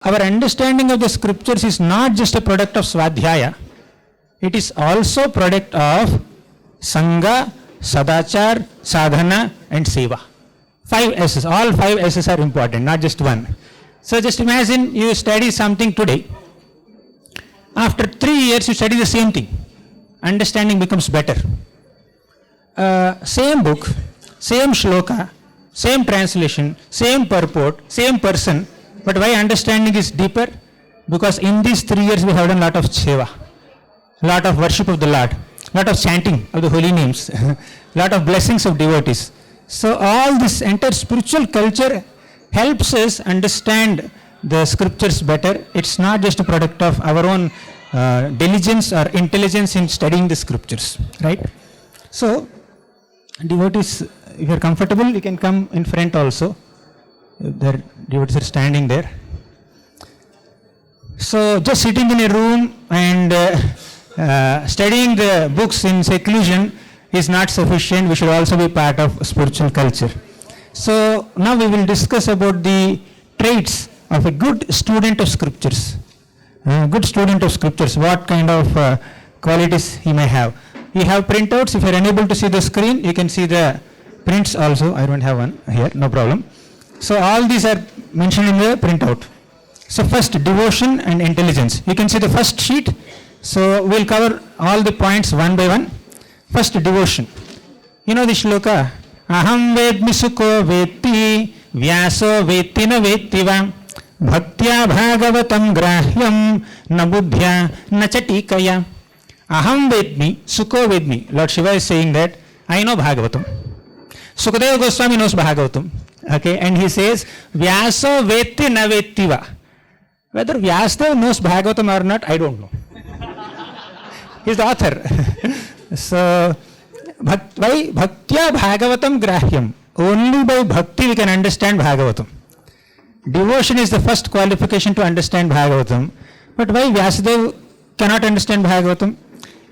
Our understanding of the scriptures is not just a product of Swadhyaya, it is also a product of Sangha, Sadachar, Sadhana and Seva. 5 S's, all 5 S's are important, not just one. So just imagine you study something today. After 3 years you study the same thing. Understanding becomes better. Same book, same shloka, same translation, same purport, same person, but why understanding is deeper? Because in these 3 years we have done a lot of seva, lot of worship of the Lord, lot of chanting of the holy names, lot of blessings of devotees. So all this entire spiritual culture helps us understand the scriptures better. It's not just a product of our own diligence or intelligence in studying the scriptures, right? So devotees, if you are comfortable, you can come in front also. The devotees are standing there. So just sitting in a room and studying the books in seclusion is not sufficient. We should also be part of spiritual culture. So now we will discuss about the traits of a good student of scriptures. Good student of scriptures, what kind of qualities he may have. You have printouts. If you are unable to see the screen, you can see the prints also. I don't have one here, no problem. So all these are mentioned in the printout. So first, devotion and intelligence. You can see the first sheet. So we'll cover all the points one by one. First, devotion. You know the shloka? Aham vedmi sukho vetti vyaso vetti na vettiva bhaktya bhagavatam grahyam na buddhya na chatikaya. Aham vedmi sukho vedmi. Lord Shiva is saying that I know Bhagavatam. Sukadeva Goswami knows Bhagavatam. Okay, and he says Vyaso vetti na vettiva. Whether Vyasadeva knows Bhagavatam or not, I don't know. He is the author. So, why bhaktya bhagavatam grahyam? Only by bhakti we can understand Bhagavatam. Devotion is the first qualification to understand Bhagavatam. But why Vyasadeva cannot understand Bhagavatam?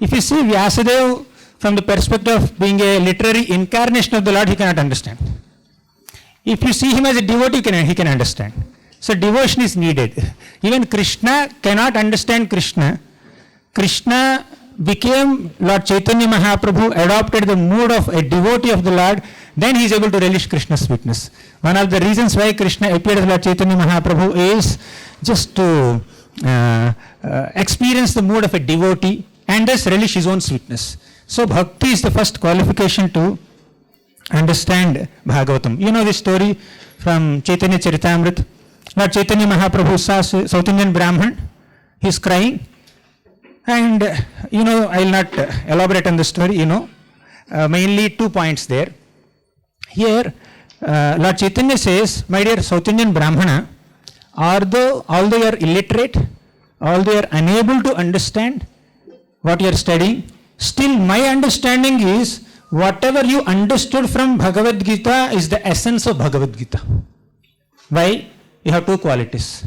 If you see Vyasadeva from the perspective of being a literary incarnation of the Lord, he cannot understand. If you see him as a devotee, he can understand. So devotion is needed. Even Krishna cannot understand Krishna. Krishna became Lord Chaitanya Mahaprabhu, adopted the mood of a devotee of the Lord, then he is able to relish Krishna's sweetness. One of the reasons why Krishna appeared as Lord Chaitanya Mahaprabhu is just to experience the mood of a devotee and thus relish his own sweetness. So bhakti is the first qualification to understand Bhagavatam. You know this story from Chaitanya Charitamrita. Lord Chaitanya Mahaprabhu saw South Indian Brahman. He is crying. And I will not elaborate on the story, mainly 2 points there. Here, Lord Chaitanya says, my dear South Indian Brahmana, although you are illiterate, although you are unable to understand what you are studying, still my understanding is whatever you understood from Bhagavad Gita is the essence of Bhagavad Gita. Why? You have 2 qualities.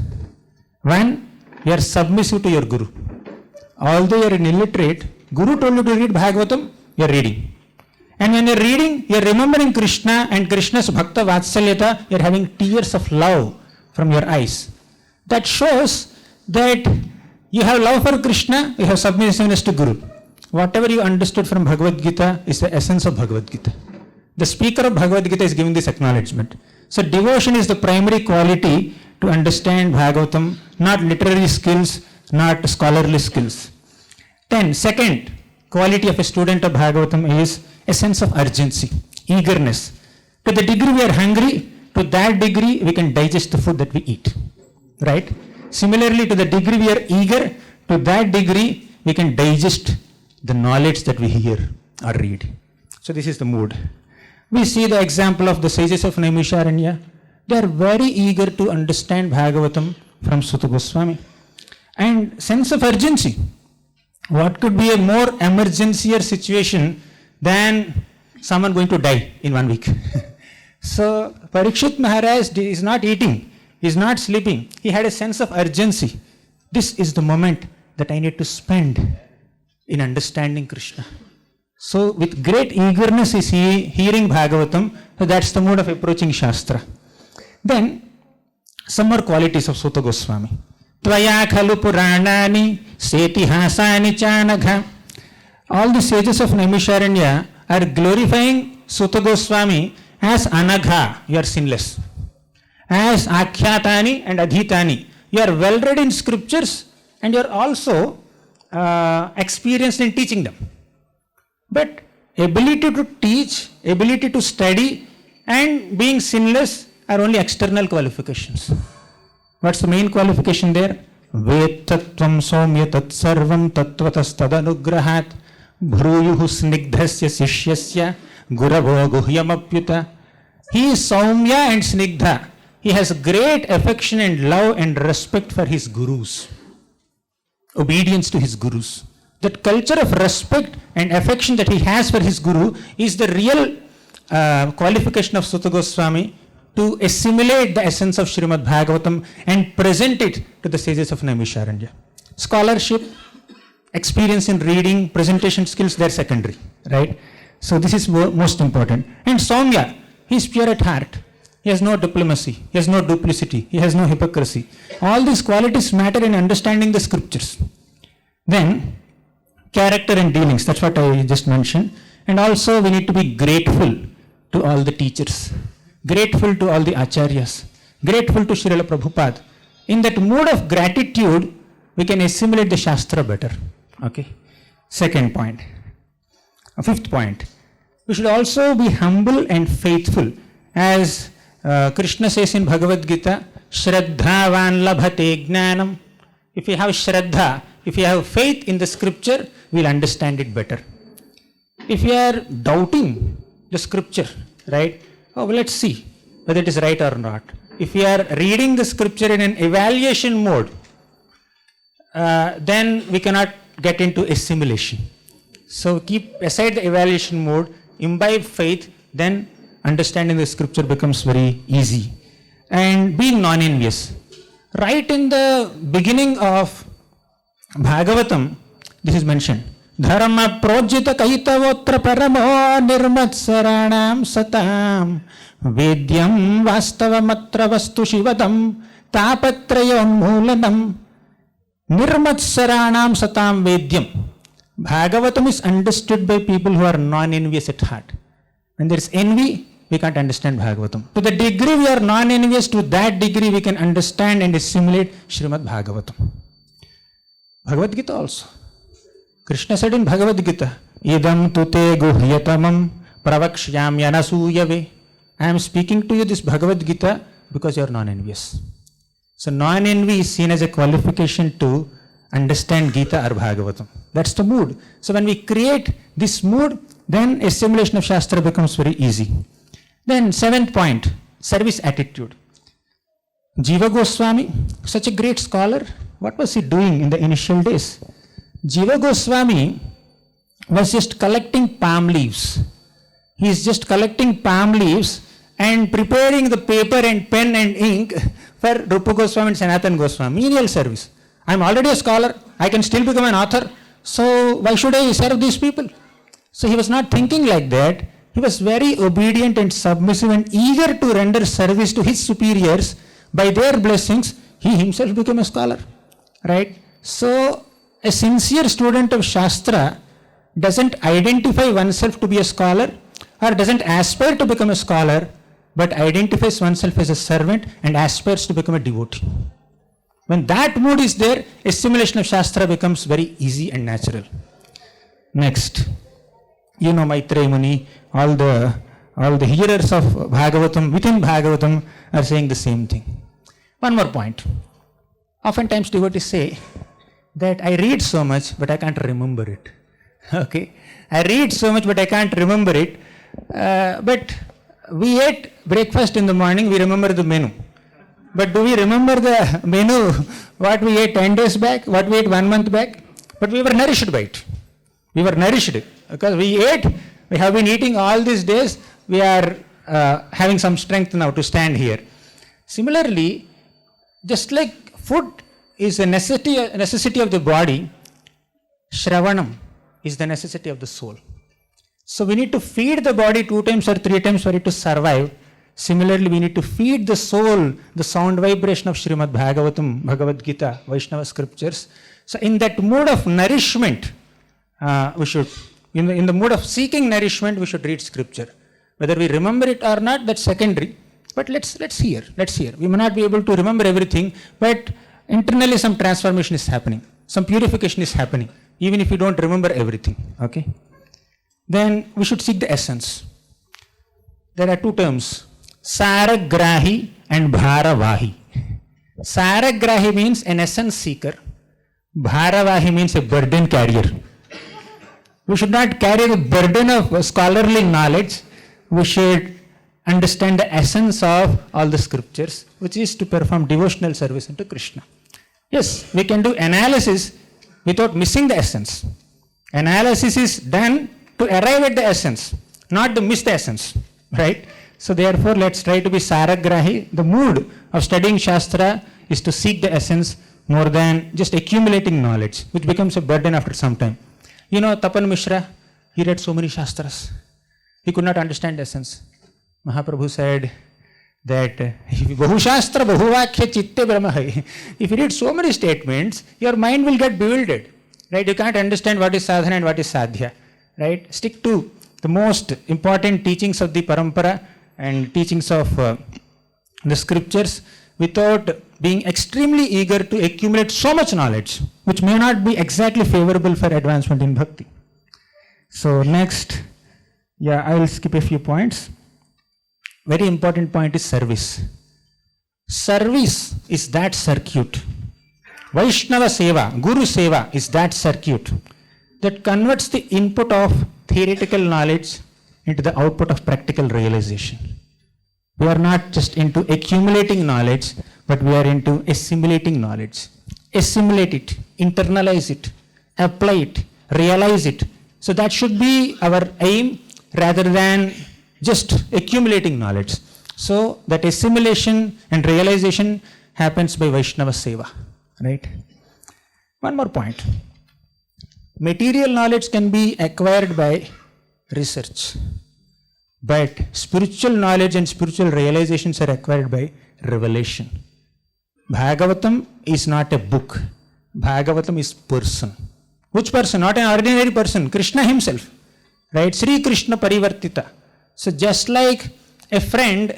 One, you are submissive to your Guru. Although you are an illiterate, Guru told you to read Bhagavatam, you are reading. And when you are reading, you are remembering Krishna and Krishna's Bhakta Vatsalyata, you are having tears of love from your eyes. That shows that you have love for Krishna, you have submissiveness to Guru. Whatever you understood from Bhagavad Gita is the essence of Bhagavad Gita. The speaker of Bhagavad Gita is giving this acknowledgement. So devotion is the primary quality to understand Bhagavatam, not literary skills, not scholarly skills. Then, second quality of a student of Bhagavatam is a sense of urgency, eagerness. To the degree we are hungry, to that degree we can digest the food that we eat. Right? Similarly, to the degree we are eager, to that degree we can digest the knowledge that we hear or read. So this is the mood. We see the example of the sages of Naimisharanya. They are very eager to understand Bhagavatam from Suta Goswami. And sense of urgency. What could be a more emergencier situation than someone going to die in 1 week? So Parikshit Maharaj is not eating, he is not sleeping. He had a sense of urgency. This is the moment that I need to spend in understanding Krishna. So with great eagerness is he hearing Bhagavatam. So that's the mode of approaching Shastra. Then some more qualities of Suta Goswami. Tvaya khalu puranani setihasani chanagha. All the sages of Naimisharanya are glorifying Suta Goswami as anagha, you are sinless. As akhyatani and adhitani, you are well read in scriptures and you are also experienced in teaching them. But ability to teach, ability to study and being sinless are only external qualifications. What's the main qualification there? Vetatvam somya tatsarvam tatvatastadanugrahat bhruyuhu snigdhasya sishyasya guravo guhyamapyuta. He is Saumya and Snigdha. He has great affection and love and respect for his gurus. Obedience to his gurus. That culture of respect and affection that he has for his guru is the real qualification of Suta Goswami to assimilate the essence of Srimad Bhagavatam and present it to the sages of Naimisharanya. Scholarship, experience in reading, presentation skills, they're secondary, right? So this is most important. And Saumya, he is pure at heart. He has no diplomacy, he has no duplicity, he has no hypocrisy. All these qualities matter in understanding the scriptures. Then, character and dealings, that's what I just mentioned. And also we need to be grateful to all the teachers, grateful to all the acharyas, grateful to Srila Prabhupada. In that mood of gratitude, we can assimilate the Shastra better. Okay. Second point. Fifth point. We should also be humble and faithful. As Krishna says in Bhagavad Gita, Shraddhavan labhate jnanam. If you have Shraddha, if you have faith in the scripture, we'll understand it better. If you are doubting the scripture, right? Oh, well, let's see whether it is right or not. If you are reading the scripture in an evaluation mode, then we cannot get into assimilation. So keep aside the evaluation mode, imbibe faith, then understanding the scripture becomes very easy. And being non-envious. Right in the beginning of Bhagavatam, this is mentioned. Dharma projita kahitavotra paramo nirmatsaranam satam vedyam vastavamatra vastu shivadam tapatrayam moolanam nirmatsaranam satam vedyam. Bhagavatam is understood by people who are non-envious at heart. When there is envy, we can't understand Bhagavatam. To the degree we are non-envious, to that degree we can understand and assimilate Srimad Bhagavatam. Bhagavad Gita also. Krishna said in Bhagavad Gita, Idam tute guhyatamam pravakshyam yanasuyave. I am speaking to you this Bhagavad Gita because you are non-envious. So non-envy is seen as a qualification to understand Gita or Bhagavatam. That's the mood. So when we create this mood, then assimilation of Shastra becomes very easy. Then seventh point, service attitude. Jiva Goswami, such a great scholar, what was he doing in the initial days? Jiva Goswami was just collecting palm leaves. He is just collecting palm leaves and preparing the paper and pen and ink for Rupa Goswami and Sanatana Goswami, menial service. I am already a scholar, I can still become an author, so why should I serve these people? So he was not thinking like that. He was very obedient and submissive and eager to render service to his superiors. By their blessings, he himself became a scholar. Right? So a sincere student of Shastra doesn't identify oneself to be a scholar or doesn't aspire to become a scholar, but identifies oneself as a servant and aspires to become a devotee. When that mood is there, assimilation of Shastra becomes very easy and natural. Next, you know, Maitreya Muni, all the hearers of Bhagavatam, within Bhagavatam, are saying the same thing. One more point. Oftentimes devotees say that I read so much, but I can't remember it. Okay? I read so much, but I can't remember it. But we ate breakfast in the morning, we remember the menu. But do we remember the menu, what we ate 10 days back, what we ate 1 month back? But we were nourished by it. We were nourished because we ate, we have been eating all these days, we are having some strength now to stand here. Similarly, just like food is a necessity of the body, Shravanam is the necessity of the soul. So we need to feed the body 2 times or 3 times for it to survive. Similarly, we need to feed the soul, the sound vibration of Srimad Bhagavatam, Bhagavad Gita, Vaishnava scriptures. So in that mood of nourishment, we should, in the mood of seeking nourishment, we should read scripture. Whether we remember it or not, that's secondary. But let's hear. We may not be able to remember everything, but internally some transformation is happening. Some purification is happening, even if you don't remember everything. Okay? Then we should seek the essence. There are two terms, Saragrahi and Bharavahi. Saragrahi means an essence seeker. Bharavahi means a burden carrier. We should not carry the burden of scholarly knowledge. We should understand the essence of all the scriptures, which is to perform devotional service unto Krishna. Yes, we can do analysis without missing the essence. Analysis is done to arrive at the essence, not to miss the essence, right? So therefore, let's try to be Saragrahi. The mood of studying Shastra is to seek the essence more than just accumulating knowledge, which becomes a burden after some time. You know, Tapan Mishra, he read so many Shastras. He could not understand the essence. Mahaprabhu said that Bahu Shastra Bahuvakya Chitte Brahmahai. If you read so many statements, your mind will get bewildered. Right? You can't understand what is sadhana and what is sadhya. Right? Stick to the most important teachings of the parampara and teachings of the scriptures without being extremely eager to accumulate so much knowledge, which may not be exactly favorable for advancement in bhakti. So next, I will skip a few points. Very important point is service. Service is that circuit. Vaishnava Seva, Guru Seva is that circuit that converts the input of theoretical knowledge into the output of practical realization. We are not just into accumulating knowledge, but we are into assimilating knowledge. Assimilate it, internalize it, apply it, realize it. So that should be our aim rather than just accumulating knowledge. So that assimilation and realization happens by Vaishnava Seva. Right? One more point. Material knowledge can be acquired by research, but spiritual knowledge and spiritual realizations are acquired by revelation. Bhagavatam is not a book. Bhagavatam is person. Which person? Not an ordinary person. Krishna himself. Right? Sri Krishna Parivartita. So just like a friend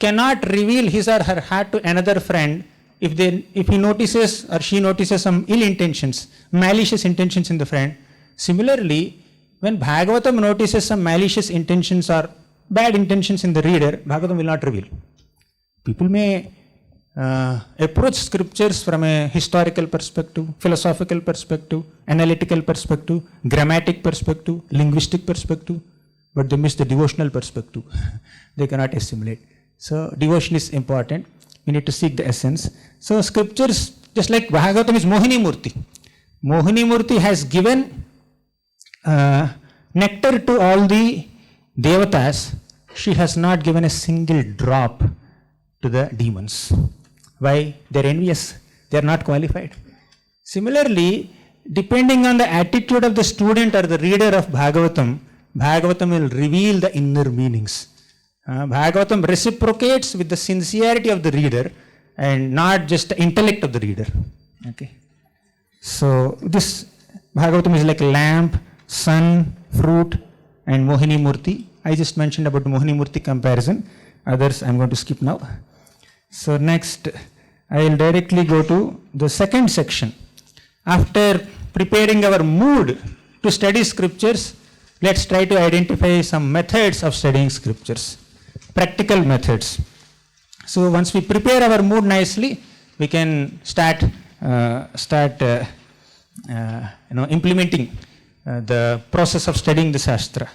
cannot reveal his or her heart to another friend if he notices or she notices some ill intentions, malicious intentions in the friend. Similarly, when Bhagavatam notices some malicious intentions or bad intentions in the reader, Bhagavatam will not reveal. People may approach scriptures from a historical perspective, philosophical perspective, analytical perspective, grammatic perspective, linguistic perspective, but they miss the devotional perspective. They cannot assimilate. So devotion is important. We need to seek the essence. So scriptures, just like Bhagavatam is Mohini Murti. Mohini Murti has given nectar to all the devatas. She has not given a single drop to the demons. Why? They are envious. They are not qualified. Similarly, depending on the attitude of the student or the reader of Bhagavatam, Bhagavatam will reveal the inner meanings. Bhagavatam reciprocates with the sincerity of the reader and not just the intellect of the reader. Okay. So this Bhagavatam is like lamp, sun, fruit, and Mohini Murti. I just mentioned about Mohini Murti comparison. Others I am going to skip now. So next, I will directly go to the second section. After preparing our mood to study scriptures, let's try to identify some methods of studying scriptures. Practical methods. So once we prepare our mood nicely, we can start implementing the process of studying the Shastra.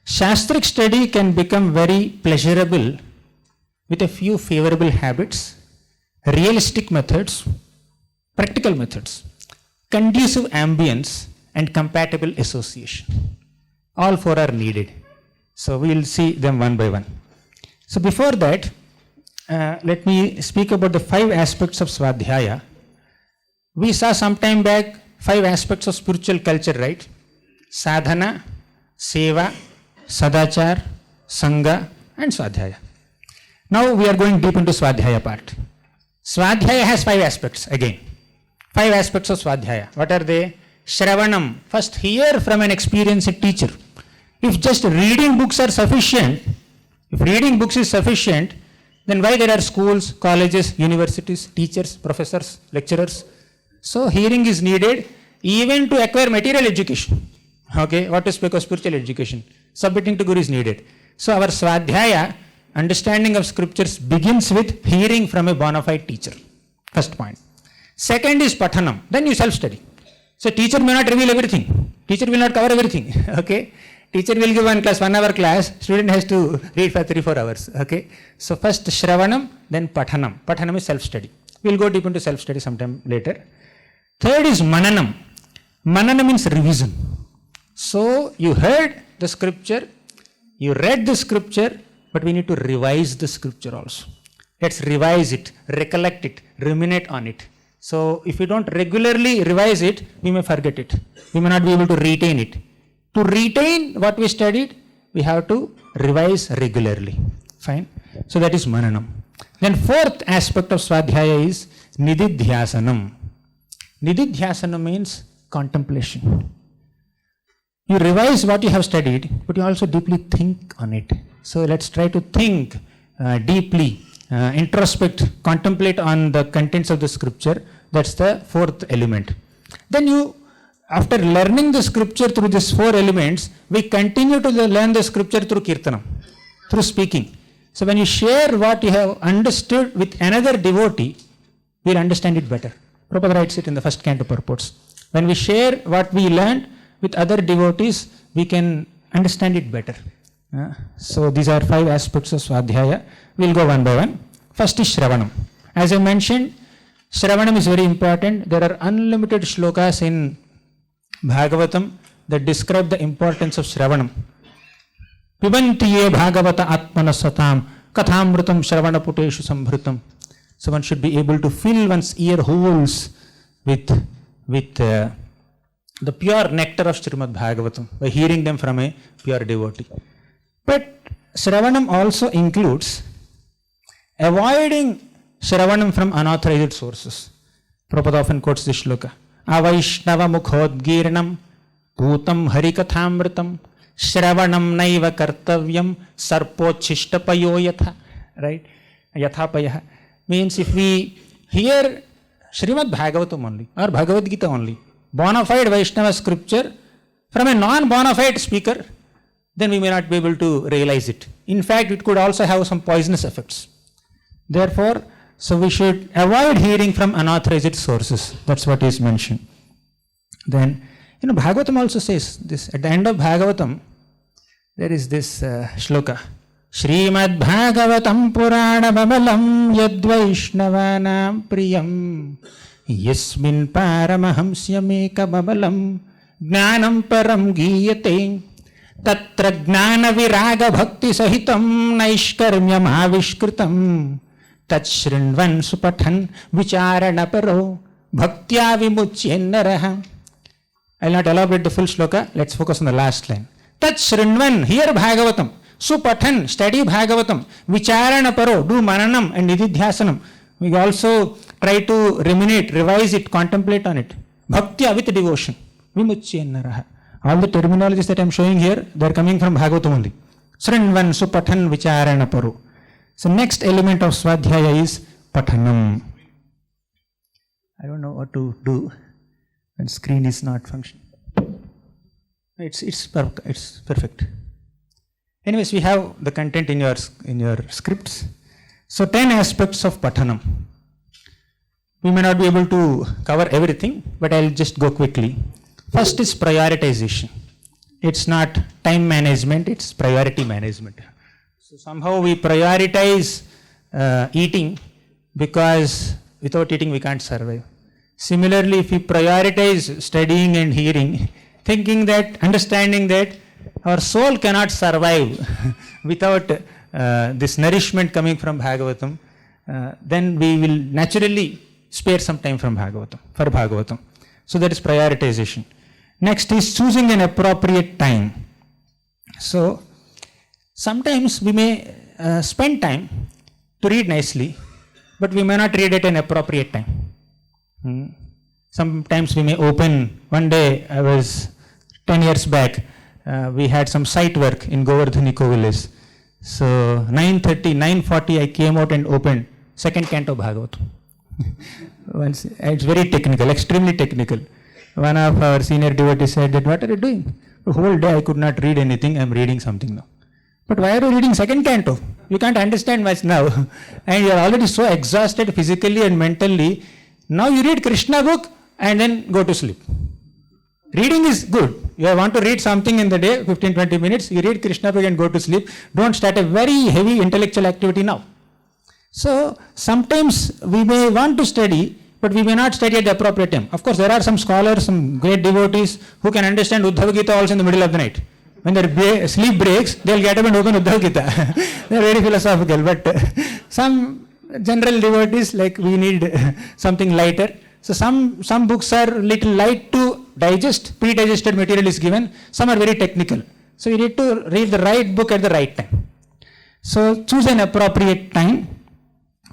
Shastric study can become very pleasurable with a few favorable habits, realistic methods, practical methods, conducive ambience, and compatible association. All four are needed. So we will see them one by one. So before that, let me speak about the 5 aspects of Swadhyaya. We saw some time back 5 aspects of spiritual culture, right? Sadhana, Seva, Sadachar, Sangha, and Swadhyaya. Now we are going deep into Swadhyaya part. Swadhyaya has 5 aspects again. 5 aspects of Swadhyaya. What are they? Shravanam. First, hear from an experienced teacher. If just reading books are sufficient, if reading books is sufficient, then why there are schools, colleges, universities, teachers, professors, lecturers? So hearing is needed even to acquire material education. Okay, what to speak of spiritual education? Submitting to Guru is needed. So our Swadhyaya, understanding of scriptures, begins with hearing from a bona fide teacher. First point. Second is Pathanam. Then you self-study. So teacher may not reveal everything. Teacher will not cover everything. Okay. Teacher will give 1 hour class. Student has to read for 3-4 hours. Okay. So first Shravanam, then Pathanam. Pathanam is self-study. We'll go deep into self-study sometime later. Third is Mananam. Manana means revision. So you heard the scripture, you read the scripture, but we need to revise the scripture also. Let's revise it, recollect it, ruminate on it. So if we don't regularly revise it, we may forget it. We may not be able to retain it. To retain what we studied, we have to revise regularly. Fine. So that is Mananam. Then fourth aspect of Swadhyaya is Nididhyasanam. Nididhyasanam means contemplation. You revise what you have studied, but you also deeply think on it. So let's try to think deeply, introspect, contemplate on the contents of the scripture. That's the fourth element. Then you, after learning the scripture through these 4 elements, we continue to learn the scripture through kirtanam, through speaking. So when you share what you have understood with another devotee, we'll understand it better. Prabhupada writes it in the first canto purports. When we share what we learned with other devotees, we can understand it better. So these are 5 aspects of Swadhyaya. We'll go one by one. First is Shravanam. As I mentioned, Shravanam is very important. There are unlimited shlokas in Bhagavatam that describe the importance of Shravanam. Pibanti ye Bhagavata atmanasatam kathamrutam Shravanaputeshu sambhrutam. So one should be able to fill one's ear holes with the pure nectar of Srimad Bhagavatam by hearing them from a pure devotee. But Shravanam also includes avoiding Shravanam from unauthorized sources. Prabhupada often quotes this shloka. Avaishnava mukhodgirnam bhutam harikathamritam Shravanam naiva kartavyam sarpochishtapayo yatha. Right? Yathapayah. Means if we hear Srimad Bhagavatam only or Bhagavad Gita only, bona fide Vaishnava scripture from a non-bona fide speaker, then we may not be able to realize it. In fact, it could also have some poisonous effects. Therefore, so we should avoid hearing from unauthorized sources. That's what is mentioned. Then, Bhagavatam also says this. At the end of Bhagavatam, there is this shloka. Srimad Bhagavatam Purana Bamalam Yadvaishnavanam Priyam Yasmin Paramahamsyameka Bamalam Gnanam Param Giyate Tatra Gnana Viraga Bhakti Sahitam Naishkarmyam Avishkritam Tat Shrinvan Supathan Vicharana Paro Bhaktya Vimuchyennaraha. I will not elaborate the full shloka. Let's focus on the last line. Tat Shrinvan, hear Bhagavatam. Supathan, study Bhagavatam. Vicharana Paro, do Mananam and Nididhyasanam. We also try to ruminate, revise it, contemplate on it. Bhaktya, with devotion. Vimuchyennaraha. All the terminologies that I am showing here, they are coming from Bhagavatam only. Shrinvan, Supathan, Vicharana Paro. So next element of Swadhyaya is Pathanam. I don't know what to do when screen is not functioning. It's perfect. Anyways, we have the content in your scripts. So 10 aspects of Pathanam. We may not be able to cover everything, but I'll just go quickly. First is prioritization. It's not time management, it's priority management. So somehow we prioritize eating because without eating we can't survive. Similarly, if we prioritize studying and hearing, thinking that, understanding that our soul cannot survive without this nourishment coming from Bhagavatam, then we will naturally spare some time from Bhagavatam, for Bhagavatam. So that is prioritization. Next is choosing an appropriate time. So sometimes we may spend time, to read nicely, but we may not read at an appropriate time. Sometimes we may open, one day I was 10 years back, we had some site work in Govardhani Kovilis. So 9:30, 9:40 I came out and opened second canto Bhagavatam. It's very technical, extremely technical. One of our senior devotees said that, what are you doing? The whole day I could not read anything, I'm reading something now. But why are you reading second canto? You can't understand much now. And you are already so exhausted physically and mentally. Now you read Krishna book and then go to sleep. Reading is good. You want to read something in the day, 15-20 minutes, you read Krishna book and go to sleep. Don't start a very heavy intellectual activity now. So sometimes we may want to study, but we may not study at the appropriate time. Of course, there are some scholars, some great devotees who can understand Uddhava Gita also in the middle of the night. When their sleep breaks, they'll get up and open Uddhava Gita. They're very philosophical, but some general devotees, like we need something lighter. So some books are little light to digest, pre-digested material is given. Some are very technical. So you need to read the right book at the right time. So choose an appropriate time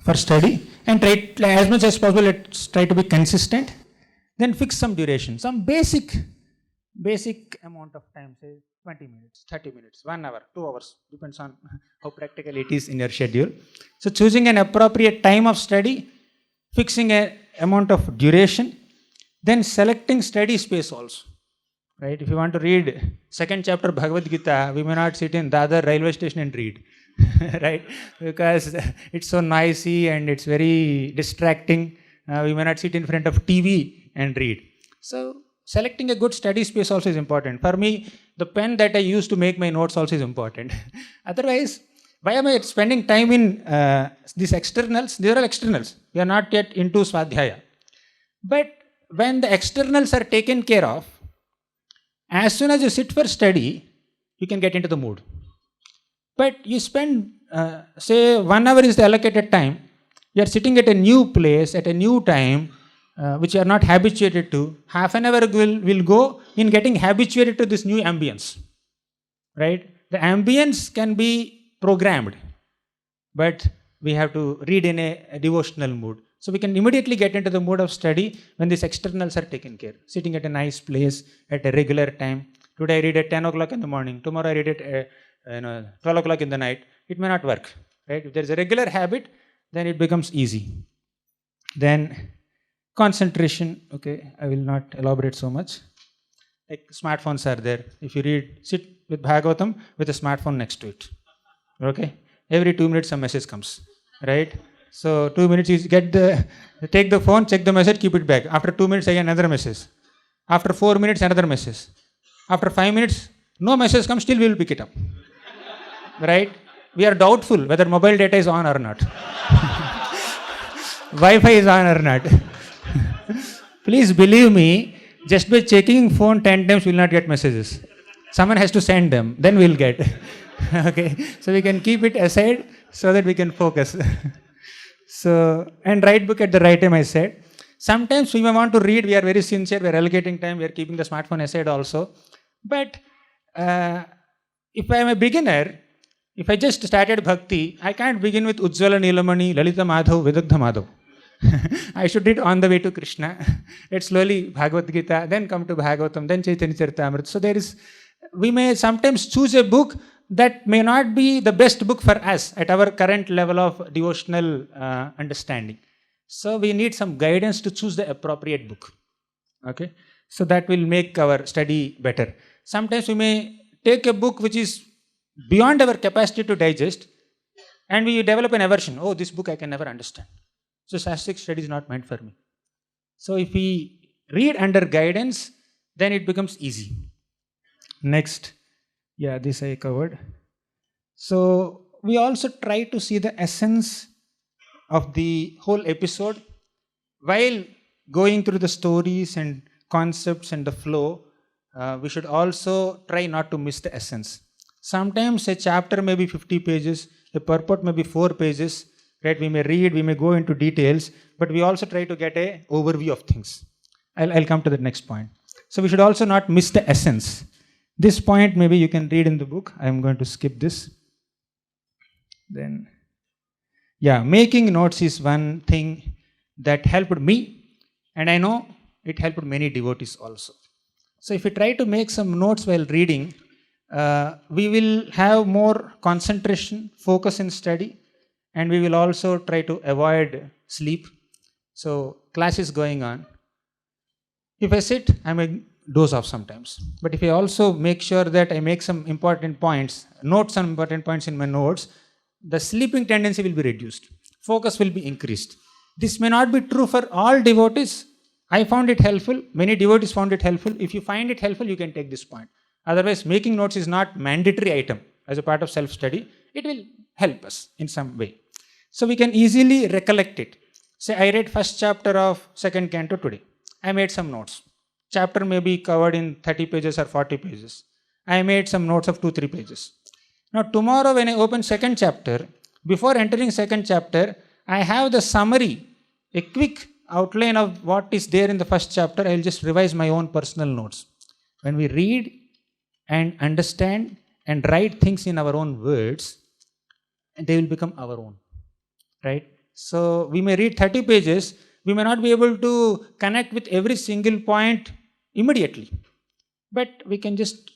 for study and try, as much as possible, let's try to be consistent. Then fix some duration, some basic amount of time, say 20 minutes, 30 minutes, 1 hour, 2 hours, depends on how practical it is in your schedule. So choosing an appropriate time of study, fixing an amount of duration, then selecting study space also. Right? If you want to read second chapter Bhagavad Gita, we may not sit in Dadar railway station and read. Right? Because it's so noisy and it's very distracting. We may not sit in front of TV and read. So selecting a good study space also is important. For me, the pen that I use to make my notes also is important. Otherwise, why am I spending time in these externals? These are all externals. We are not yet into Swadhyaya. But when the externals are taken care of, as soon as you sit for study, you can get into the mood. But you spend, say, 1 hour is the allocated time. You are sitting at a new place, at a new time, which you are not habituated to. Half an hour will go in getting habituated to this new ambience. Right? The ambience can be programmed, but we have to read in a devotional mood. So we can immediately get into the mood of study when these externals are taken care. Sitting at a nice place at a regular time. Today I read at 10 o'clock in the morning. Tomorrow I read at 12 o'clock in the night. It may not work. Right? If there is a regular habit, then it becomes easy. Then concentration. Okay, I will not elaborate so much. Like smartphones are there. If you read, sit with Bhagavatam with a smartphone next to it. Okay? Every 2 minutes some message comes. Right? So 2 minutes you take the phone, check the message, keep it back. After 2 minutes again another message. After 4 minutes another message. After 5 minutes, no message comes, still we will pick it up. Right? We are doubtful whether mobile data is on or not. Wi-Fi is on or not. Please believe me, just by checking phone 10 times we will not get messages. Someone has to send them, then we will get. Okay, so we can keep it aside so that we can focus. So, and write book at the right time, I said. Sometimes we may want to read, we are very sincere, we are allocating time, we are keeping the smartphone aside also. But if I am a beginner, if I just started bhakti, I can't begin with Ujjvala Nilamani, Lalita Madhav, Vidagdha Madhav. I should read on the way to Krishna. Let's slowly Bhagavad Gita, then come to Bhagavatam, then Chaitanya Charitamrita. So we may sometimes choose a book that may not be the best book for us at our current level of devotional understanding. So we need some guidance to choose the appropriate book. Okay? So that will make our study better. Sometimes we may take a book which is beyond our capacity to digest and we develop an aversion. Oh, this book I can never understand. So Shastric study is not meant for me. So if we read under guidance, then it becomes easy. Next. Yeah, this I covered. So we also try to see the essence of the whole episode while going through the stories and concepts and the flow. We should also try not to miss the essence. Sometimes a chapter may be 50 pages, a purport may be 4 pages. Right? We may read, we may go into details, but we also try to get an overview of things. I'll come to the next point. So we should also not miss the essence. This point maybe you can read in the book. I am going to skip this. Then, Yeah, making notes is one thing that helped me, and I know it helped many devotees also. So, if we try to make some notes while reading, we will have more concentration, focus in study, and we will also try to avoid sleep. So, class is going on. If I sit, I may doze off sometimes. But if I also make sure that I make some important points, note some important points in my notes, the sleeping tendency will be reduced. Focus will be increased. This may not be true for all devotees. I found it helpful. Many devotees found it helpful. If you find it helpful, you can take this point. Otherwise, making notes is not mandatory item as a part of self-study. It will help us in some way. So we can easily recollect it. Say I read first chapter of second canto today. I made some notes. Chapter may be covered in 30 pages or 40 pages. I made some notes of 2-3 pages. Now tomorrow when I open second chapter, before entering second chapter, I have the summary, a quick outline of what is there in the first chapter. I will just revise my own personal notes. When we read and understand and write things in our own words, they will become our own. Right? So we may read 30 pages, we may not be able to connect with every single point immediately. But we can just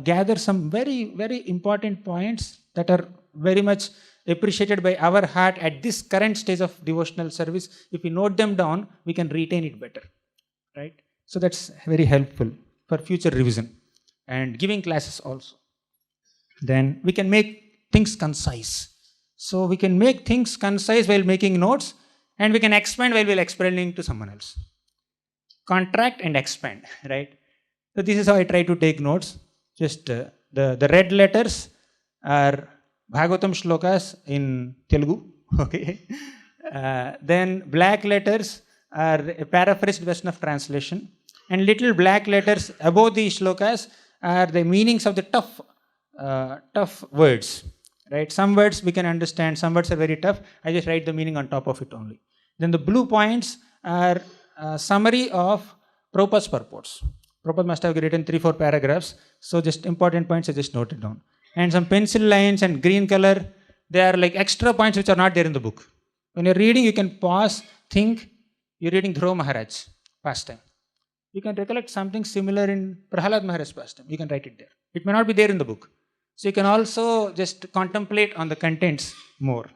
gather some very, very important points that are very much appreciated by our heart at this current stage of devotional service. If we note them down, we can retain it better. Right? So that's very helpful for future revision and giving classes also. Then we can make things concise. So we can make things concise while making notes, and we can expand while we're explaining to someone else. Contract and expand, right? So this is how I try to take notes. Just the red letters are Bhagavatam shlokas in Telugu, okay? Then black letters are a paraphrased version of translation, and little black letters above the shlokas are the meanings of the tough words. Right? Some words we can understand, some words are very tough. I just write the meaning on top of it only. Then the blue points are a summary of Prabhupada's purports. Prabhupada must have written 3-4 paragraphs. So just important points I just noted down. And some pencil lines and green color, they are like extra points which are not there in the book. When you're reading, you can pause, think. You're reading Dhruva Maharaj pastime. You can recollect something similar in Prahalad Maharaj's pastime. You can write it there. It may not be there in the book. So you can also just contemplate on the contents more.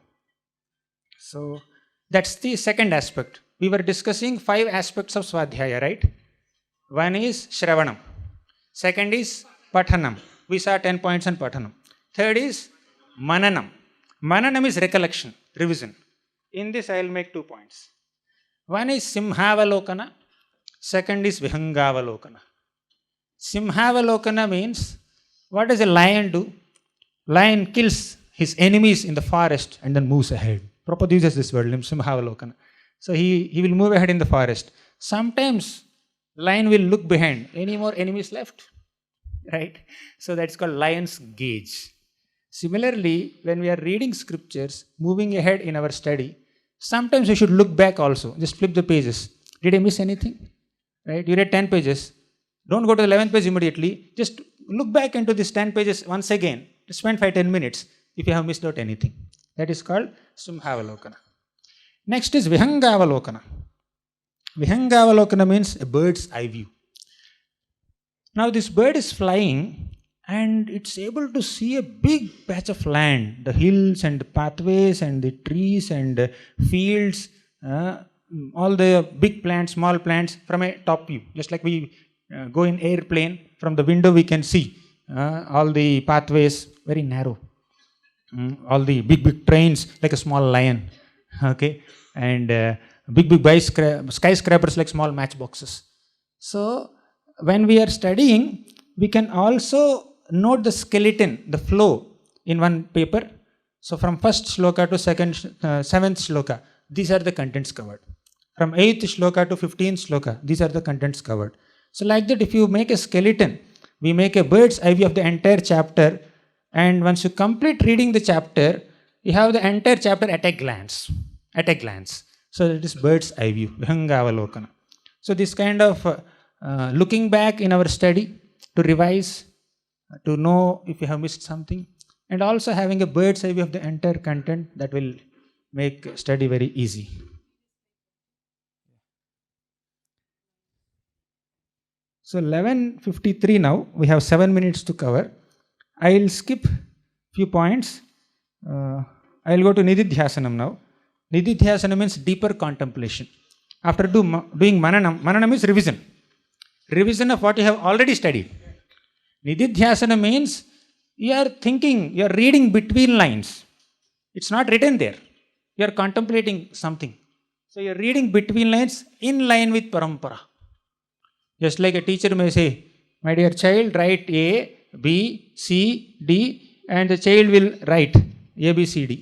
So that's the second aspect. We were discussing 5 aspects of Swadhyaya, right? One is Shravanam. Second is Pathanam. We saw 10 points on Pathanam. Third is Mananam. Mananam is recollection, revision. In this I will make 2 points. One is Simhavalokana. Second is Vihangavalokana. Simhavalokana means, what does a lion do? Lion kills his enemies in the forest and then moves ahead. Prabhupada uses this word, Simhavalokana. So he will move ahead in the forest. Sometimes lion will look behind. Any more enemies left? Right? So that's called lion's gaze. Similarly, when we are reading scriptures, moving ahead in our study, sometimes we should look back also. Just flip the pages. Did I miss anything? Right? You read 10 pages. Don't go to the 11th page immediately. Just look back into these 10 pages once again. Spend 5-10 minutes if you have missed out anything. That is called Simhavalokana. Next is Vihangavalokana. Vihangavalokana means a bird's eye view. Now this bird is flying and it's able to see a big patch of land, the hills and the pathways and the trees and fields, all the big plants, small plants from a top view. Just like we go in airplane, from the window we can see all the pathways, very narrow. All the big trains like a small lion, okay, and big skyscrapers like small matchboxes. So when we are studying, we can also note the skeleton, the flow in one paper. So from first shloka to seventh shloka, these are the contents covered. From 8th shloka to 15th shloka, these are the contents covered. So like that, if you make a skeleton, we make a bird's eye view of the entire chapter, and once you complete reading the chapter, you have the entire chapter at a glance. So that is bird's eye view, Vihangavalokana. So this kind of looking back in our study to revise, to know if you have missed something, and also having a bird's eye view of the entire content, that will make study very easy. So 11:53 now, we have 7 minutes to cover. I'll skip few points. I'll go to Nididhyasanam now. Nididhyasanam means deeper contemplation. After doing mananam, mananam is revision. Revision of what you have already studied. Nididhyasana means you are thinking, you are reading between lines. It's not written there. You are contemplating something. So you are reading between lines in line with parampara. Just like a teacher may say, my dear child, write A, B, C, D, and the child will write A, B, C, D.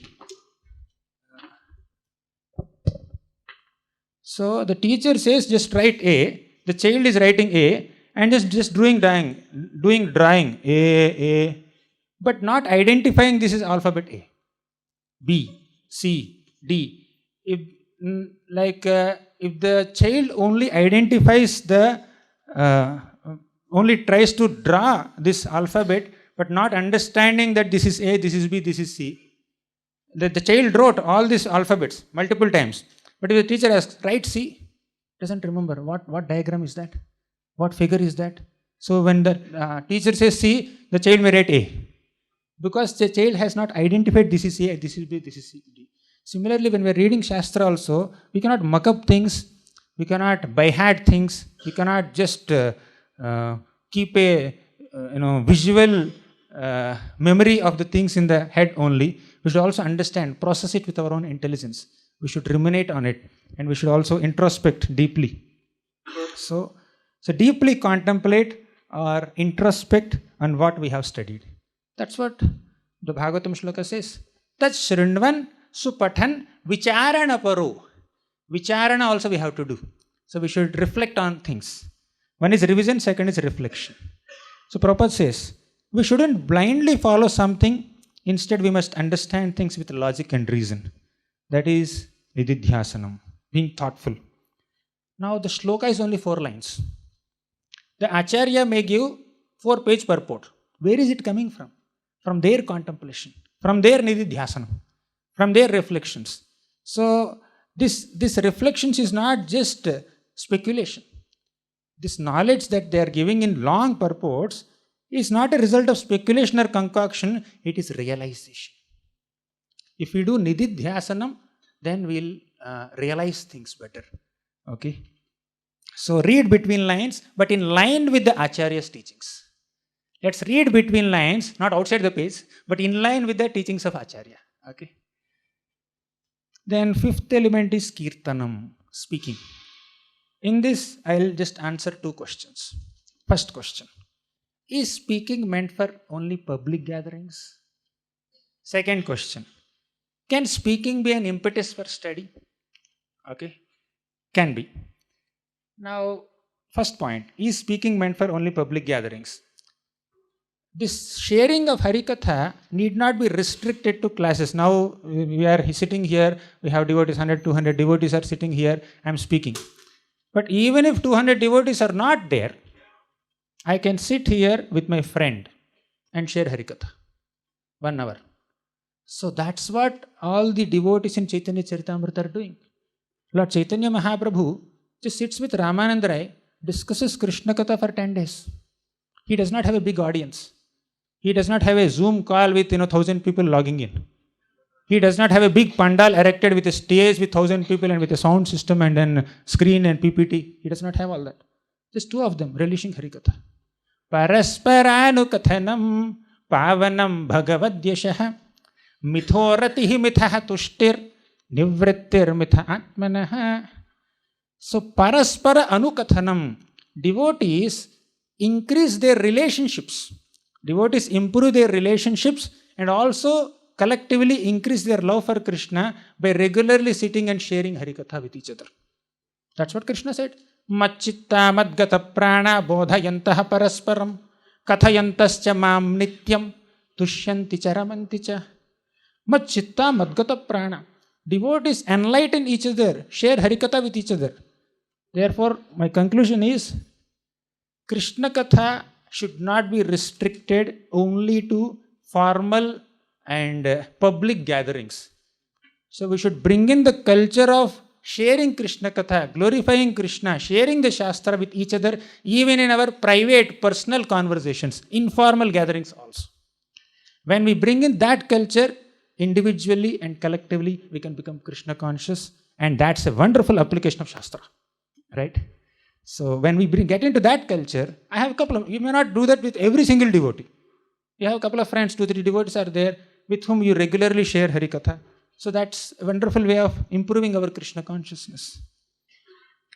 So the teacher says, just write A. The child is writing A and just doing drawing A, but not identifying this is alphabet A, B, C, D. If the child only identifies only tries to draw this alphabet, but not understanding that this is A, this is B, this is C. The child wrote all these alphabets multiple times, but if the teacher asks, write C, doesn't remember what diagram is that, what figure is that. So when the teacher says C, the child may write A, because the child has not identified this is A, this is B, this is C, D. Similarly, when we are reading Shastra also, we cannot muck up things, we cannot by-heart things, we cannot just keep a visual memory of the things in the head only. We should also understand, process it with our own intelligence. We should ruminate on it, and we should also introspect deeply. So deeply contemplate or introspect on what we have studied. That's what the Bhagavatam shloka says. Tat shrindvan supathan vicharana paro. Vicharana also we have to do. So we should reflect on things. One is revision, second is reflection. So Prabhupada says, we shouldn't blindly follow something. Instead, we must understand things with logic and reason. That is Nididhyasanam, being thoughtful. Now the shloka is only 4 lines. The Acharya may give 4-page purport. Where is it coming from? From their contemplation, from their Nididhyasanam, from their reflections. So this reflections is not just speculation. This knowledge that they are giving in long purports is not a result of speculation or concoction, it is realization. If we do Nididhyasanam, then we'll realize things better. Okay? So read between lines, but in line with the Acharya's teachings. Let's read between lines, not outside the page, but in line with the teachings of Acharya. Okay? Then 5th element is Kirtanam, speaking. In this, I'll just answer 2 questions. First question, is speaking meant for only public gatherings? Second question, can speaking be an impetus for study? Okay, can be. Now, first point, is speaking meant for only public gatherings? This sharing of Harikatha need not be restricted to classes. Now, we are sitting here, we have devotees, 100, 200 devotees are sitting here, I am speaking. But even if 200 devotees are not there, I can sit here with my friend and share Harikatha, 1 hour. So that's what all the devotees in Chaitanya Charitamrita are doing. Lord Chaitanya Mahaprabhu just sits with Ramananda Rai, discusses Krishna Katha for 10 days. He does not have a big audience. He does not have a Zoom call with 1,000 people logging in. He does not have a big pandal erected with a stage with 1,000 people and with a sound system and then screen and PPT. He does not have all that. Just 2 of them relishing Harikatha. Parasparanukathanam pavanam bhagavadyashah mithoratihi mitha tushtir nivrittir mitha atmanah. So paraspara anukathanam, devotees increase their relationships. Devotees improve their relationships and also collectively increase their love for Krishna by regularly sitting and sharing Harikatha with each other. That's what Krishna said. Machitta madgata prana bodhayantaha parasparam kathayantascha mam nityam tushyanti charamanti cha. Machitta madgata prana. Devotees enlighten each other, share Harikatha with each other. Therefore, my conclusion is, Krishna Katha should not be restricted only to formal and public gatherings. So we should bring in the culture of sharing Krishna Katha, glorifying Krishna, sharing the Shastra with each other, even in our private, personal conversations, informal gatherings also. When we bring in that culture, individually and collectively, we can become Krishna conscious, and that's a wonderful application of Shastra, right? So when we get into that culture, I have a couple of, you may not do that with every single devotee. You have a couple of friends, 2-3 devotees are there with whom you regularly share Harikatha. So that's a wonderful way of improving our Krishna consciousness.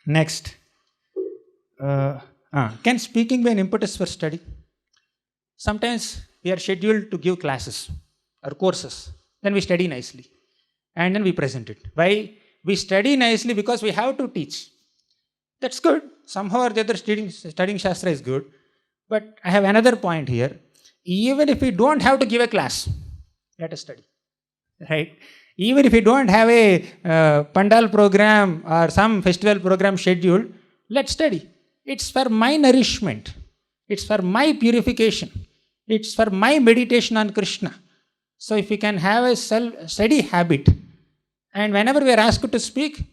Next, can speaking be an impetus for study? Sometimes we are scheduled to give classes or courses, then we study nicely and then we present it. Why? We study nicely because we have to teach. That's good. Somehow or the other, studying Shastra is good. But I have another point here. Even if we don't have to give a class, let us study. Right? Even if we don't have a Pandal program or some festival program scheduled, let's study. It's for my nourishment. It's for my purification. It's for my meditation on Krishna. So if we can have a self-study habit, and whenever we are asked to speak,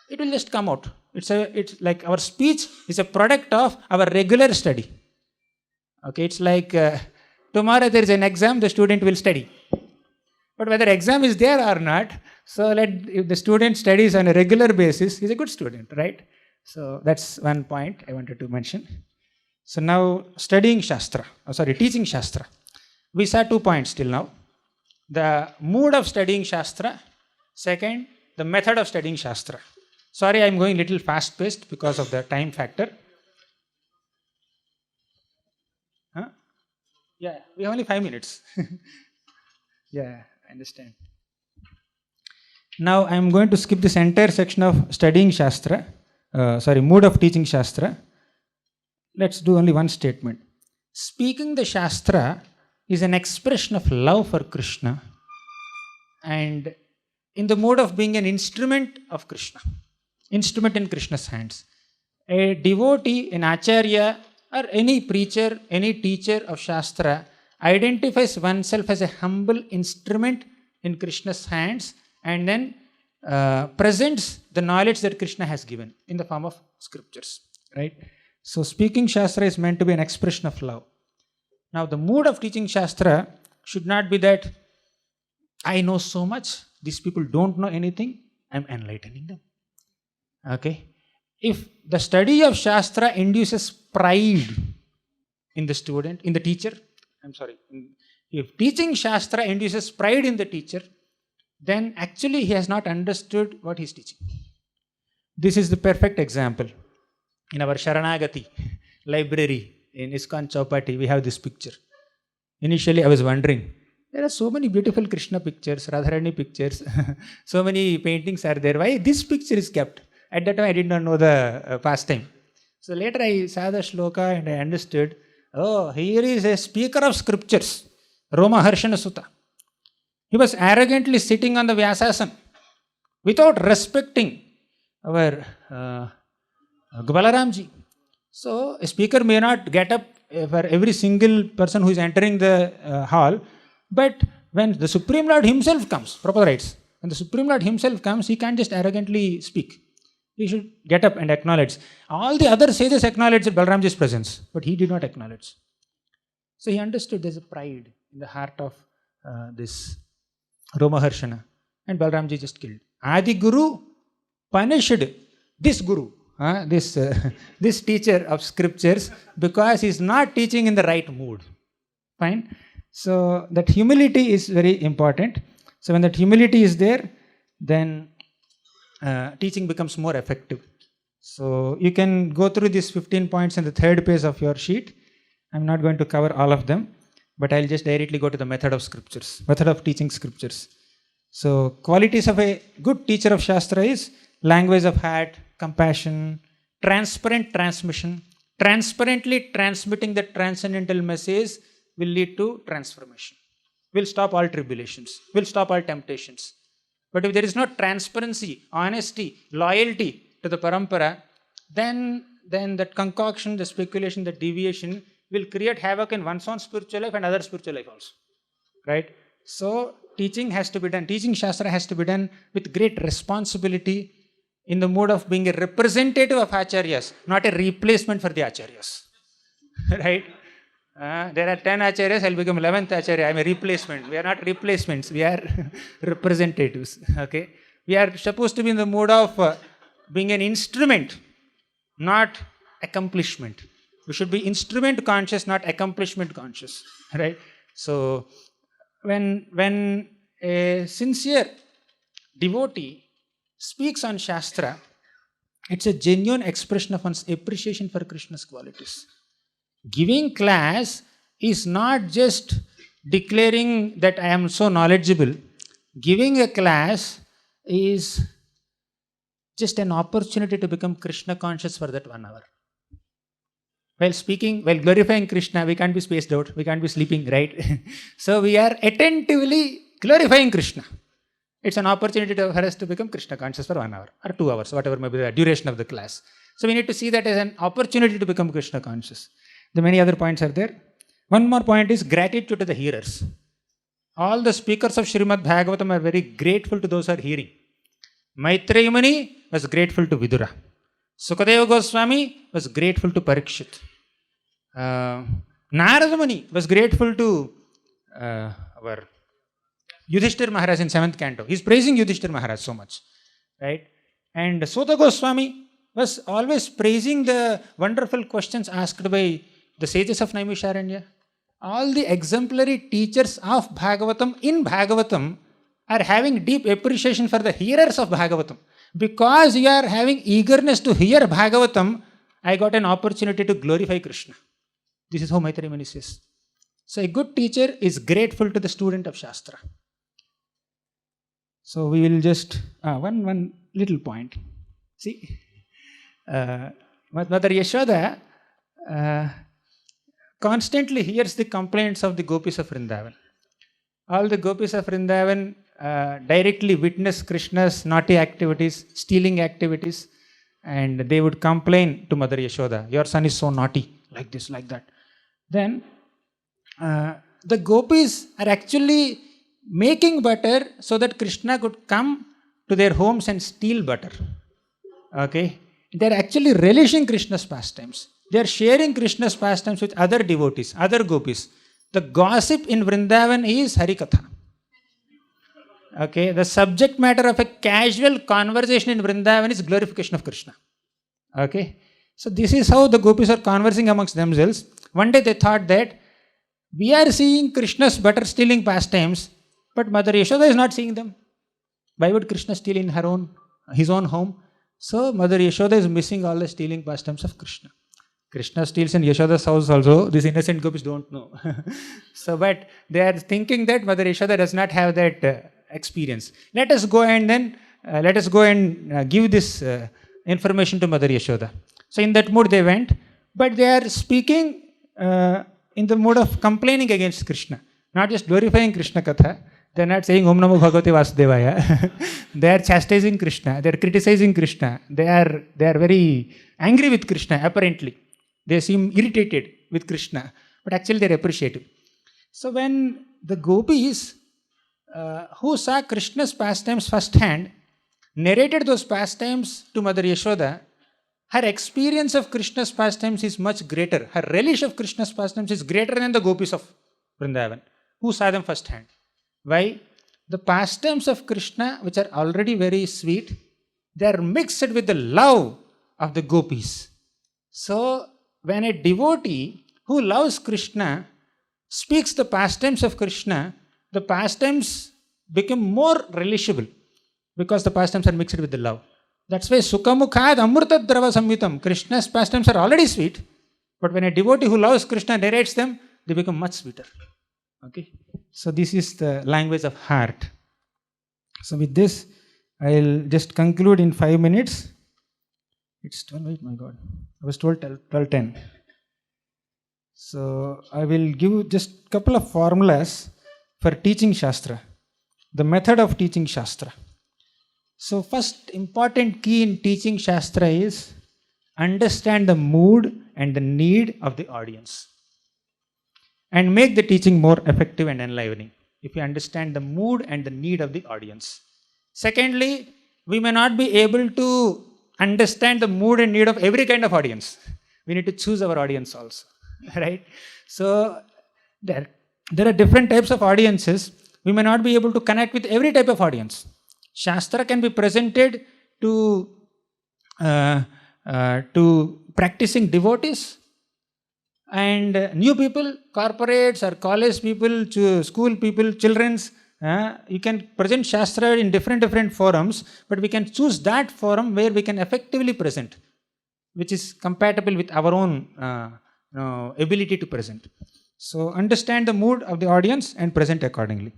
it will just come out. It's like our speech is a product of our regular study. Okay, it's like tomorrow there is an exam, the student will study. But whether exam is there or not, so if the student studies on a regular basis, he's a good student, right? So that's one point I wanted to mention. So now teaching Shastra. We saw 2 points till now. The mood of studying Shastra. Second, the method of studying Shastra. Sorry, I'm going a little fast-paced because of the time factor. Huh? Yeah, we have only 5 minutes. Yeah, I understand. Now, I'm going to skip this entire section of studying Shastra. Mood of teaching Shastra. Let's do only one statement. Speaking the Shastra is an expression of love for Krishna and in the mode of being an instrument of Krishna. Instrument in Krishna's hands. A devotee, an acharya, or any preacher, any teacher of Shastra identifies oneself as a humble instrument in Krishna's hands and then presents the knowledge that Krishna has given in the form of scriptures. Right? So speaking Shastra is meant to be an expression of love. Now the mood of teaching Shastra should not be that I know so much, these people don't know anything, I'm enlightening them. Okay? If the study of Shastra induces pride in the student, in the teacher, if teaching Shastra induces pride in the teacher, then actually he has not understood what he is teaching. This is the perfect example. In our Sharanagati library in ISKCON Chowpatty, we have this picture. Initially I was wondering, there are so many beautiful Krishna pictures, Radharani pictures, so many paintings are there. Why this picture is kept? At that time I did not know the pastime. So later I saw the shloka and I understood, here is a speaker of scriptures, Romaharshana Sutta. He was arrogantly sitting on the Vyasasana without respecting our Balaramji. So a speaker may not get up for every single person who is entering the hall, but when the Supreme Lord himself comes, Prabhupada writes, when the Supreme Lord himself comes, he can't just arrogantly speak. He should get up and acknowledge. All the other sages acknowledged Balaramji's presence, but he did not acknowledge. So he understood there's a pride in the heart of this Romaharshana, and Balaramji just killed. Adi Guru punished this Guru, this teacher of scriptures, because he is not teaching in the right mood. Fine? So that humility is very important. So when that humility is there, then teaching becomes more effective. So you can go through these 15 points in the third page of your sheet. I'm not going to cover all of them, but I'll just directly go to the method of scriptures, method of teaching scriptures. So qualities of a good teacher of Shastra is language of heart, compassion, transparent transmission. Transparently transmitting the transcendental message will lead to transformation. Will stop all tribulations, will stop all temptations. But if there is no transparency, honesty, loyalty to the parampara, then that concoction, the speculation, the deviation will create havoc in one's own spiritual life and other spiritual life also. Right? So teaching has to be done, teaching Shastra has to be done with great responsibility, in the mode of being a representative of Acharyas, not a replacement for the Acharyas. Right? There are 10 Acharyas, I'll become 11th Acharya. I'm a replacement. We are not replacements, we are representatives. Okay? We are supposed to be in the mode of being an instrument, not accomplishment. We should be instrument conscious, not accomplishment conscious. Right? So, when a sincere devotee speaks on Shastra, it's a genuine expression of one's appreciation for Krishna's qualities. Giving class is not just declaring that I am so knowledgeable. Giving a class is just an opportunity to become Krishna conscious for that 1 hour. While speaking, while glorifying Krishna, we can't be spaced out, we can't be sleeping, right? So we are attentively glorifying Krishna. It's an opportunity for us to become Krishna conscious for 1 hour or 2 hours, whatever may be the duration of the class. So we need to see that as an opportunity to become Krishna conscious. The many other points are there. One more point is gratitude to the hearers. All the speakers of Srimad Bhagavatam are very grateful to those who are hearing. Maitreya Muni was grateful to Vidura. Sukadeva Goswami was grateful to Parikshit. Narada Muni was grateful to our Yudhishthir Maharaj in 7th canto. He's praising Yudhishthir Maharaj so much. Right? And Sota Goswami was always praising the wonderful questions asked by the sages of Naimisharanya. All the exemplary teachers of Bhagavatam in Bhagavatam are having deep appreciation for the hearers of Bhagavatam. Because you are having eagerness to hear Bhagavatam, I got an opportunity to glorify Krishna. This is how Maitreya Muni says. So a good teacher is grateful to the student of Shastra. So we will just, one little point. See, Mother Yashoda constantly hears the complaints of the gopis of Vrindavan. All the gopis of Vrindavan directly witness Krishna's naughty activities, stealing activities, and they would complain to Mother Yashoda, your son is so naughty, like this, like that. Then the gopis are actually making butter so that Krishna could come to their homes and steal butter. Okay? They are actually relishing Krishna's pastimes. They are sharing Krishna's pastimes with other devotees, other gopis. The gossip in Vrindavan is Harikatha. Okay? The subject matter of a casual conversation in Vrindavan is glorification of Krishna. Okay? So this is how the gopis are conversing amongst themselves. One day they thought that we are seeing Krishna's butter stealing pastimes, but Mother Yashoda is not seeing them. Why would Krishna steal in his own home? So Mother Yashoda is missing all the stealing pastimes of Krishna. Krishna steals in Yashoda's house also. These innocent gopis don't know. So, but they are thinking that Mother Yashoda does not have that experience. Let us go and give this information to Mother Yashoda. So in that mood they went, but they are speaking in the mode of complaining against Krishna, not just glorifying Krishna Katha. They are not saying Om Namo Bhagavate Vasudevaya. They are chastising Krishna. They are criticizing Krishna. They are very angry with Krishna, apparently. They seem irritated with Krishna, but actually they are appreciative. So when the gopis who saw Krishna's pastimes firsthand narrated those pastimes to Mother Yashoda, her experience of Krishna's pastimes is much greater. Her relish of Krishna's pastimes is greater than the gopis of Vrindavan, who saw them firsthand. Why? The pastimes of Krishna, which are already very sweet, they are mixed with the love of the gopis. So, when a devotee who loves Krishna speaks the pastimes of Krishna, the pastimes become more relishable because the pastimes are mixed with the love. That's why Sukhamukhad Amrutad Drava Samyutam. Krishna's pastimes are already sweet, but when a devotee who loves Krishna narrates them, they become much sweeter. Okay? So this is the language of heart. So with this, I'll just conclude in 5 minutes. It's 12:08, my God. I was told 12:10. So I will give just a couple of formulas for teaching Shastra. The method of teaching Shastra. So first important key in teaching Shastra is understand the mood and the need of the audience, and make the teaching more effective and enlivening. if we understand the mood and the need of the audience. Secondly, we may not be able to understand the mood and need of every kind of audience. We need to choose our audience also, right? So there are different types of audiences. We may not be able to connect with every type of audience. Shastra can be presented to practicing devotees and new people, corporates or college people, school people, children's. You can present Shastra in different forums, but we can choose that forum where we can effectively present, which is compatible with our own ability to present. So understand the mood of the audience and present accordingly.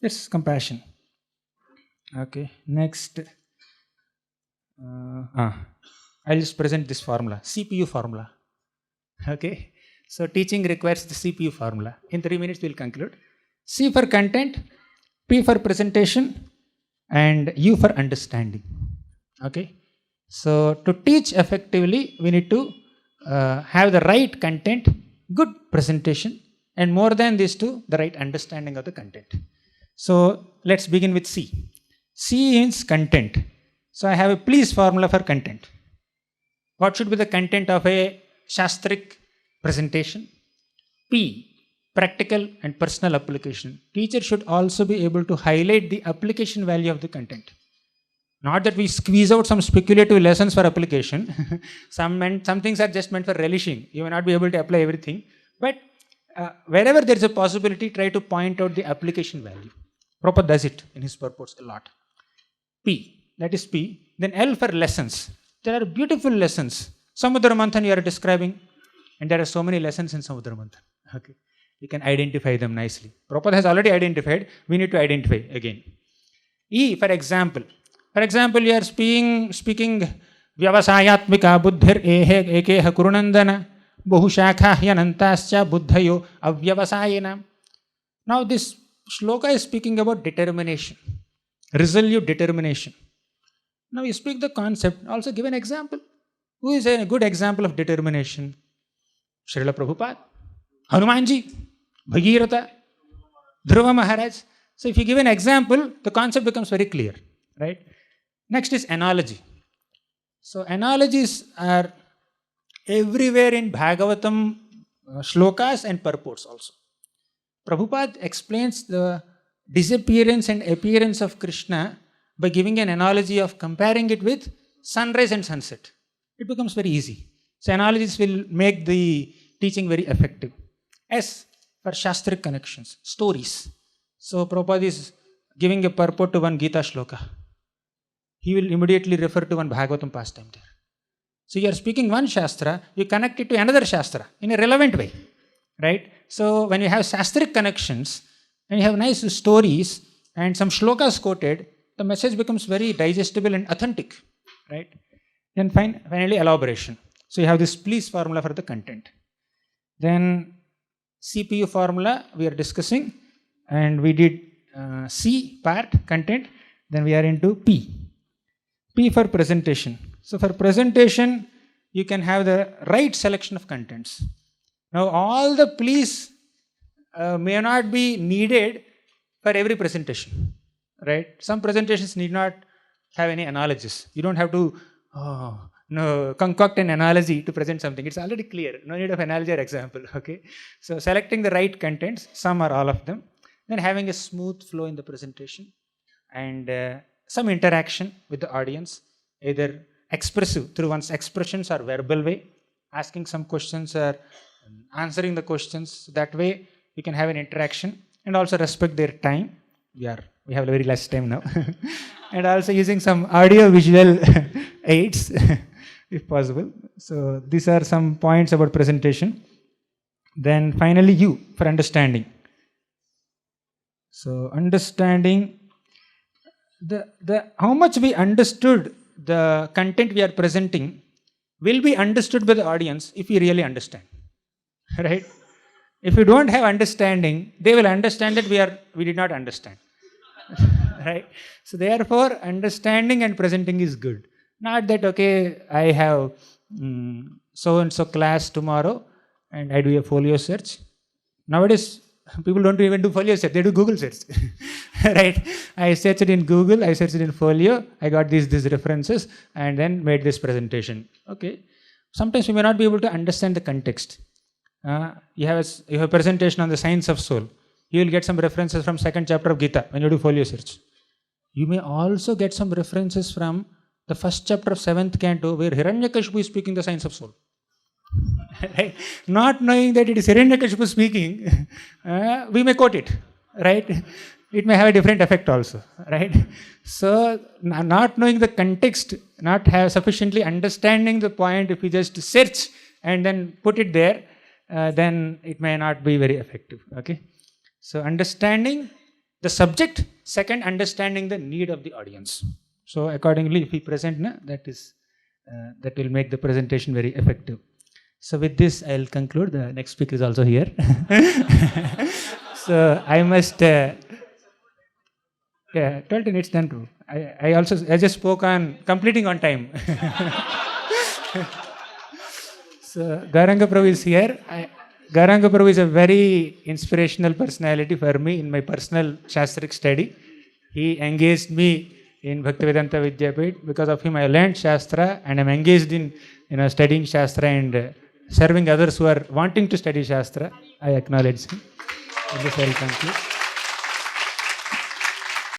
That's compassion. Okay, next. I'll just present this formula, CPU formula. Okay, so teaching requires the CPU formula. In 3 minutes, we'll conclude. C for content, P for presentation, and U for understanding. Okay, so to teach effectively, we need to have the right content, good presentation, and more than these two, the right understanding of the content. So let's begin with C. C is content. So I have a please formula for content. What should be the content of a Shastric presentation? P, practical and personal application. Teacher should also be able to highlight the application value of the content. Not that we squeeze out some speculative lessons for application. Some things are just meant for relishing. You may not be able to apply everything. But wherever there is a possibility, try to point out the application value. Prabhupada does it in his purports a lot. P, that is P. Then L for lessons. There are beautiful lessons. Samudra Manthan you are describing, and there are so many lessons in Samudra Manthan. Okay, you can identify them nicely. Prabhupada has already identified. We need to identify again. E, for example. For example, you are speaking Vyavasayatmika buddhir ekeha kurunandana bahushakha hyanantascha buddhayo avyavasayena. Now this shloka is speaking about determination, resolute determination. Now you speak the concept, also give an example. Who is a good example of determination? Srila Prabhupada, Hanumanji, Bhagirata, Dhruva Maharaj. So if you give an example, the concept becomes very clear, right? Next is analogy. So analogies are everywhere in Bhagavatam shlokas and purports also. Prabhupada explains the disappearance and appearance of Krishna by giving an analogy of comparing it with sunrise and sunset. It becomes very easy. So analogies will make the teaching very effective. S for Shastric connections, stories. So Prabhupada is giving a purport to one Gita shloka. He will immediately refer to one Bhagavatam pastime there. So you are speaking one Shastra, you connect it to another Shastra in a relevant way, right? So when you have Shastric connections, and you have nice stories and some shlokas quoted, the message becomes very digestible and authentic, right? Then finally elaboration. So you have this please formula for the content. Then CPU formula we are discussing, and we did C part content. Then we are into P. P for presentation. So for presentation, you can have the right selection of contents. Now all the please may not be needed for every presentation, right? Some presentations need not have any analogies. You don't have to concoct an analogy to present something. It's already clear. No need of analogy or example. Okay. So selecting the right contents, some or all of them, then having a smooth flow in the presentation, and some interaction with the audience, either expressive through one's expressions or verbal way, asking some questions or answering the questions. That way we can have an interaction and also respect their time. We have very less time now. And also using some audio visual aids if possible. So these are some points about presentation. Then finally U for understanding. So understanding the how much we understood the content we are presenting will be understood by the audience if we really understand. Right? If you don't have understanding, they will understand that we did not understand. Right? So therefore, understanding and presenting is good. Not that, okay, I have so-and-so class tomorrow and I do a folio search. Nowadays, People don't even do folio search, they do Google search. Right? I searched in Google, I searched in folio, I got these references and then made this presentation. Okay. Sometimes we may not be able to understand the context. You have a presentation on the science of soul. You will get some references from 2nd chapter of Gita when you do folio search. You may also get some references from the 1st chapter of 7th canto where Hiranyakashipu is speaking the science of soul. Right? Not knowing that it is Hiranyakashipu speaking, we may quote it. Right? It may have a different effect also. Right? So, not knowing the context, not have sufficiently understanding the point, if we just search and then put it there, then it may not be very effective. Okay? So, understanding the subject, second, understanding the need of the audience. So, accordingly, if we present, that will make the presentation very effective. So, with this, I'll conclude. The next speaker is also here. So, I must... 12 minutes done too. I just spoke on completing on time. So, Gauranga Prabhu is here. Gauranga Prabhu is a very inspirational personality for me in my personal Shastric study. He engaged me in Bhaktivedanta Vidyapit. Because of him, I learned Shastra and I'm engaged in studying Shastra and serving others who are wanting to study Shastra. I acknowledge him. With this, I will conclude.